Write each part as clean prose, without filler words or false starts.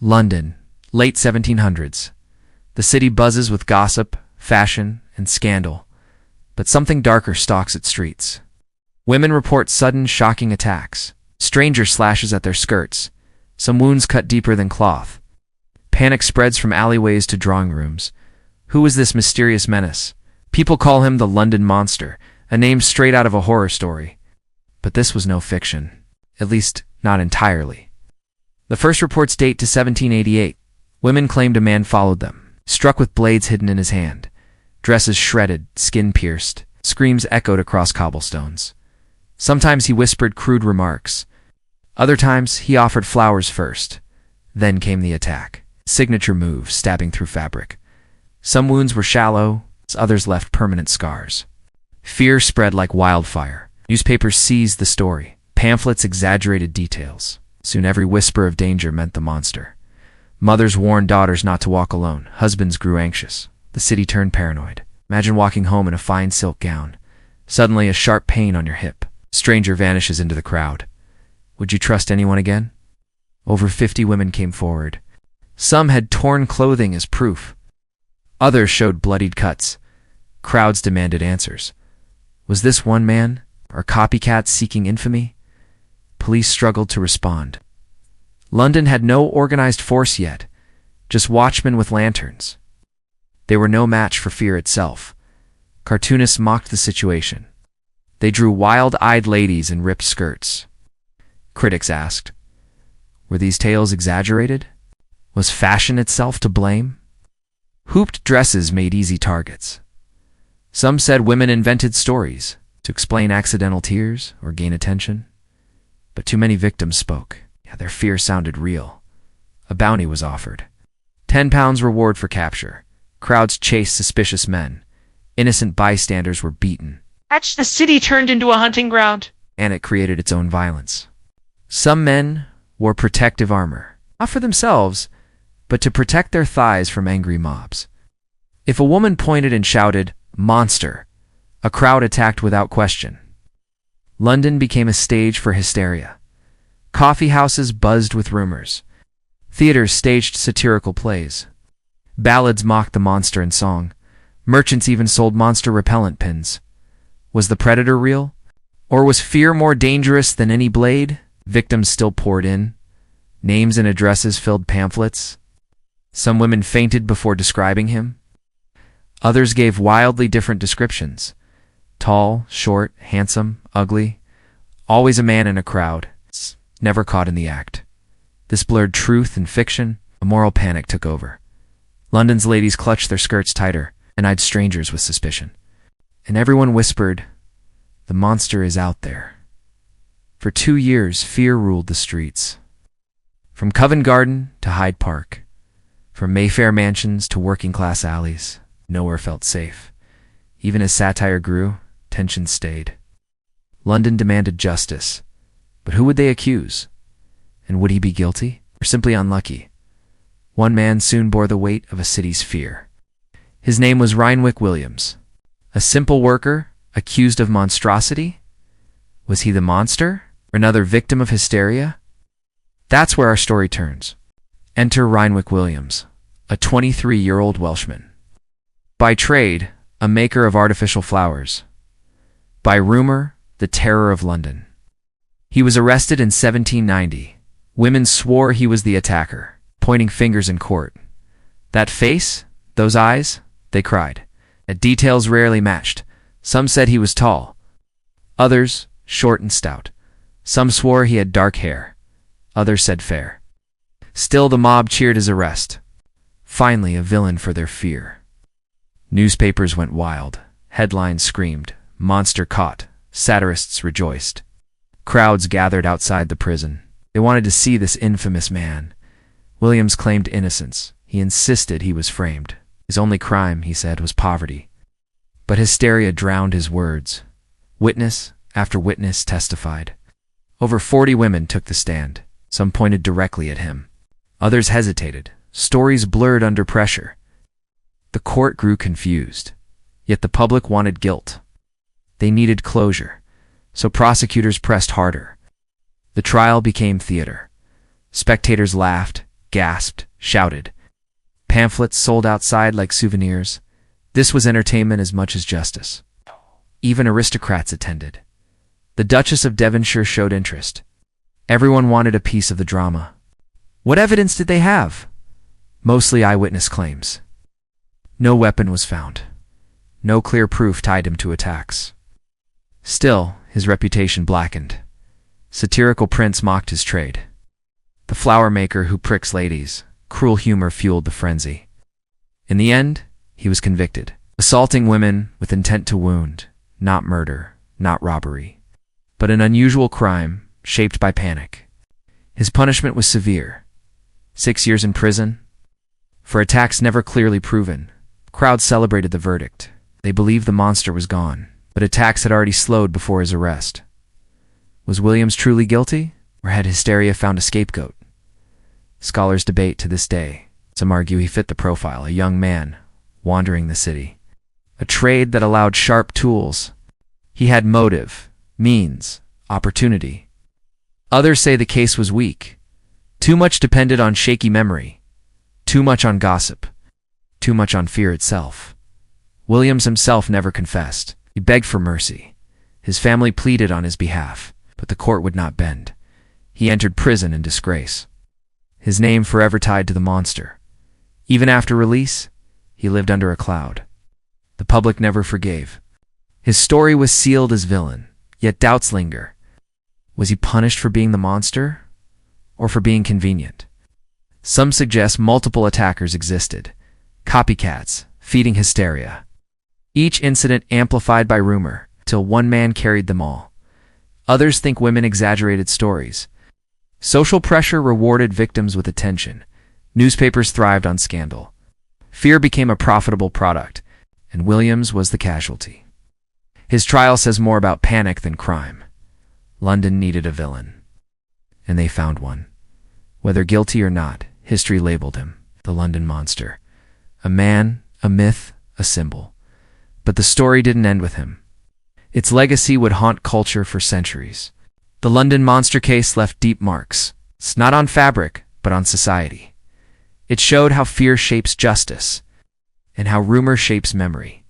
London, late 1700s. The city buzzes with gossip, fashion, and scandal, but something darker stalks its streets. Women report sudden, shocking attacks. Stranger slashes at their skirts, some wounds cut deeper than cloth. Panic spreads from alleyways to drawing rooms. Who is this mysterious menace? People call him the London Monster, a name straight out of a horror story. But this was no fiction, at least not entirely. The first reports date to 1788. Women claimed a man followed them, struck with blades hidden in his hand. Dresses shredded, skin pierced, screams echoed across cobblestones. Sometimes he whispered crude remarks. Other times he offered flowers first. Then came the attack. Signature moves stabbing through fabric. Some wounds were shallow, others left permanent scars. Fear spread like wildfire. Newspapers seized the story. Pamphlets exaggerated details. Soon every whisper of danger meant the monster. Mothers warned daughters not to walk alone. Husbands grew anxious. The city turned paranoid. Imagine walking home in a fine silk gown. Suddenly a sharp pain on your hip. Stranger vanishes into the crowd. Would you trust anyone again? Over 50 women came forward. Some had torn clothing as proof. Others showed bloodied cuts. Crowds demanded answers. Was this one man, or copycats seeking infamy? Police struggled to respond. London had no organized force yet, just watchmen with lanterns. They were no match for fear itself. Cartoonists mocked the situation. They drew wild-eyed ladies in ripped skirts. Critics asked, were these tales exaggerated? Was fashion itself to blame? Hooped dresses made easy targets. Some said women invented stories to explain accidental tears or gain attention. But too many victims spoke. Their fear sounded real. A bounty was offered. £10 reward for capture. Crowds chased suspicious men. Innocent bystanders were beaten. The city turned into a hunting ground. And it created its own violence. Some men wore protective armor, not for themselves, but to protect their thighs from angry mobs. If a woman pointed and shouted, "Monster!" a crowd attacked without question. London became a stage for hysteria. Coffee houses buzzed with rumors. Theaters staged satirical plays. Ballads mocked the monster in song. Merchants even sold monster repellent pins. Was the predator real? Or was fear more dangerous than any blade? Victims still poured in. Names and addresses filled pamphlets. Some women fainted before describing him. Others gave wildly different descriptions. Tall, short, handsome, ugly. Always a man in a crowd. Never caught in the act. This blurred truth and fiction. A moral panic took over. London's ladies clutched their skirts tighter and eyed strangers with suspicion. And everyone whispered, "The monster is out there." For 2 years, fear ruled the streets. From Covent Garden to Hyde Park, from Mayfair mansions to working-class alleys, nowhere felt safe. Even as satire grew, tension stayed. London demanded justice, but who would they accuse? And would he be guilty, or simply unlucky? One man soon bore the weight of a city's fear. His name was Rhynwick Williams. A simple worker, accused of monstrosity? Was he the monster, or another victim of hysteria? That's where our story turns. Enter Rhynwick Williams, a 23-year-old Welshman. By trade, a maker of artificial flowers. By rumor, the terror of London. He was arrested in 1790. Women swore he was the attacker, pointing fingers in court. That face, those eyes, they cried. At details rarely matched. Some said he was tall. Others, short and stout. Some swore he had dark hair. Others said fair. Still the mob cheered his arrest. Finally, a villain for their fear. Newspapers went wild. Headlines screamed, "Monster caught." Satirists rejoiced. Crowds gathered outside the prison. They wanted to see this infamous man. Williams claimed innocence. He insisted he was framed. His only crime, he said, was poverty. But hysteria drowned his words. Witness after witness testified. Over 40 women took the stand. Some pointed directly at him. Others hesitated. Stories blurred under pressure. The court grew confused. Yet the public wanted guilt. They needed closure. So prosecutors pressed harder. The trial became theater. Spectators laughed, gasped, shouted. Pamphlets sold outside like souvenirs. This was entertainment as much as justice. Even aristocrats attended. The Duchess of Devonshire showed interest. Everyone wanted a piece of the drama. What evidence did they have? Mostly eyewitness claims. No weapon was found. No clear proof tied him to attacks. Still, his reputation blackened. Satirical prints mocked his trade. The flower maker who pricks ladies, cruel humor fueled the frenzy. In the end, he was convicted. Assaulting women with intent to wound, not murder, not robbery, but an unusual crime shaped by panic. His punishment was severe. 6 years in prison. For attacks never clearly proven, crowds celebrated the verdict. They believed the monster was gone, but attacks had already slowed before his arrest. Was Williams truly guilty, or had hysteria found a scapegoat? Scholars debate to this day. Some argue he fit the profile, a young man, wandering the city. A trade that allowed sharp tools. He had motive, means, opportunity. Others say the case was weak. Too much depended on shaky memory. Too much on gossip. Too much on fear itself. Williams himself never confessed. He begged for mercy. His family pleaded on his behalf, but the court would not bend. He entered prison in disgrace. His name forever tied to the monster. Even after release, he lived under a cloud. The public never forgave. His story was sealed as villain, yet doubts linger. Was he punished for being the monster, or for being convenient? Some suggest multiple attackers existed, copycats, feeding hysteria. Each incident amplified by rumor, till one man carried them all. Others think women exaggerated stories. Social pressure rewarded victims with attention. Newspapers thrived on scandal. Fear became a profitable product, and Williams was the casualty. His trial says more about panic than crime. London needed a villain, and they found one. Whether guilty or not, history labeled him the London Monster. A man, a myth, a symbol. But the story didn't end with him. Its legacy would haunt culture for centuries. The London Monster case left deep marks, not on fabric, but on society. It showed how fear shapes justice, and how rumor shapes memory.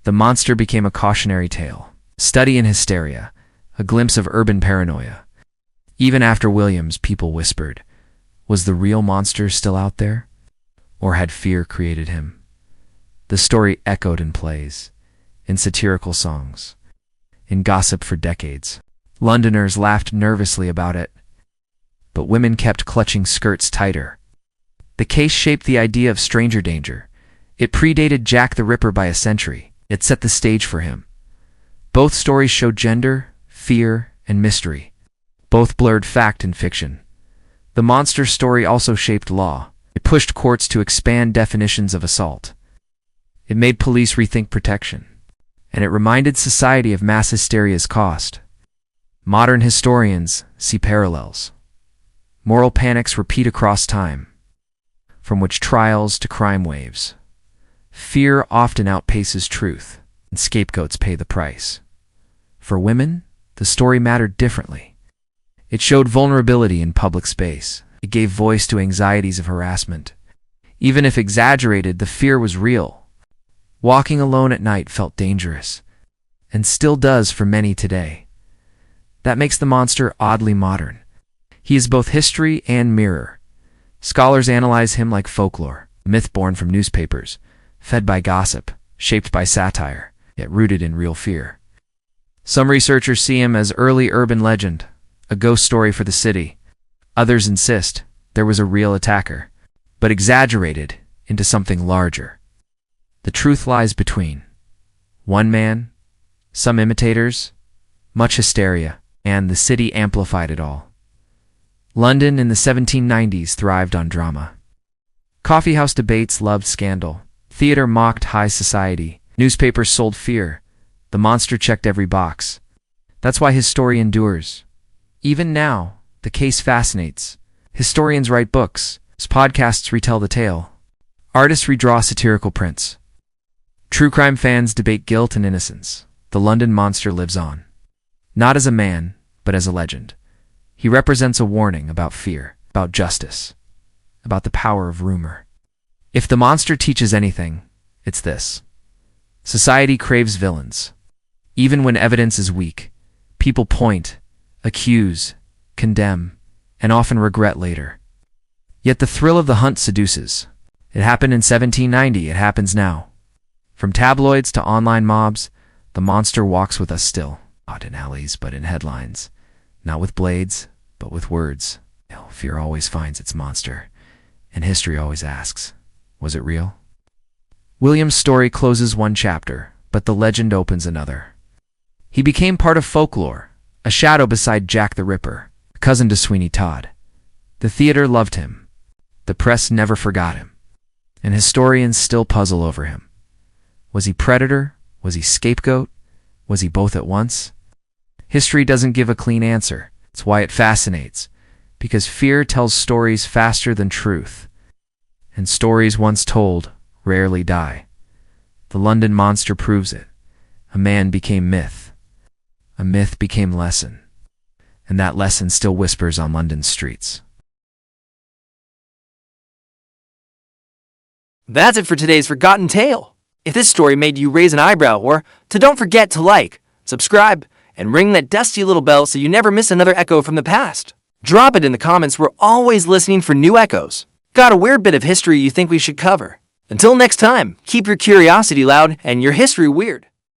The monster became a cautionary tale, study in hysteria, a glimpse of urban paranoia. Even after Williams, people whispered, was the real monster still out there? Or had fear created him? The story echoed in plays, in satirical songs, in gossip for decades. Londoners laughed nervously about it, but women kept clutching skirts tighter. The case shaped the idea of stranger danger. It predated Jack the Ripper by a century. It set the stage for him. Both stories showed gender, fear, and mystery. Both blurred fact and fiction. The monster story also shaped law. It pushed courts to expand definitions of assault. It made police rethink protection. And it reminded society of mass hysteria's cost. Modern historians see parallels. Moral panics repeat across time, from witch trials to crime waves. Fear often outpaces truth, and scapegoats pay the price. For women, the story mattered differently. It showed vulnerability in public space. It gave voice to anxieties of harassment. Even if exaggerated, the fear was real. Walking alone at night felt dangerous, and still does for many today. That makes the monster oddly modern. He is both history and mirror. Scholars analyze him like folklore, a myth born from newspapers, fed by gossip, shaped by satire, yet rooted in real fear. Some researchers see him as early urban legend, a ghost story for the city. Others insist there was a real attacker, but exaggerated into something larger. The truth lies between. One man, some imitators, much hysteria, and the city amplified it all. London in the 1790s thrived on drama. Coffeehouse debates loved scandal. Theater mocked high society. Newspapers sold fear. The monster checked every box. That's why his story endures. Even now, the case fascinates. Historians write books. Podcasts retell the tale. Artists redraw satirical prints. True crime fans debate guilt and innocence. The London Monster lives on. Not as a man, but as a legend. He represents a warning about fear, about justice, about the power of rumor. If the monster teaches anything, it's this. Society craves villains. Even when evidence is weak, people point, accuse, condemn, and often regret later. Yet the thrill of the hunt seduces. It happened in 1790, it happens now. From tabloids to online mobs, the monster walks with us still. Not in alleys, but in headlines. Not with blades, but with words. Fear always finds its monster, and history always asks, was it real? Williams' story closes one chapter, but the legend opens another. He became part of folklore, a shadow beside Jack the Ripper, a cousin to Sweeney Todd. The theater loved him. The press never forgot him. And historians still puzzle over him. Was he predator? Was he scapegoat? Was he both at once? History doesn't give a clean answer. It's why it fascinates. Because fear tells stories faster than truth. And stories once told rarely die. The London monster proves it. A man became myth. A myth became lesson. And that lesson still whispers on London's streets. That's it for today's Forgotten Tale. If this story made you raise an eyebrow don't forget to like, subscribe, and ring that dusty little bell so you never miss another echo from the past. Drop it in the comments. We're always listening for new echoes. Got a weird bit of history you think we should cover? Until next time, keep your curiosity loud and your history weird.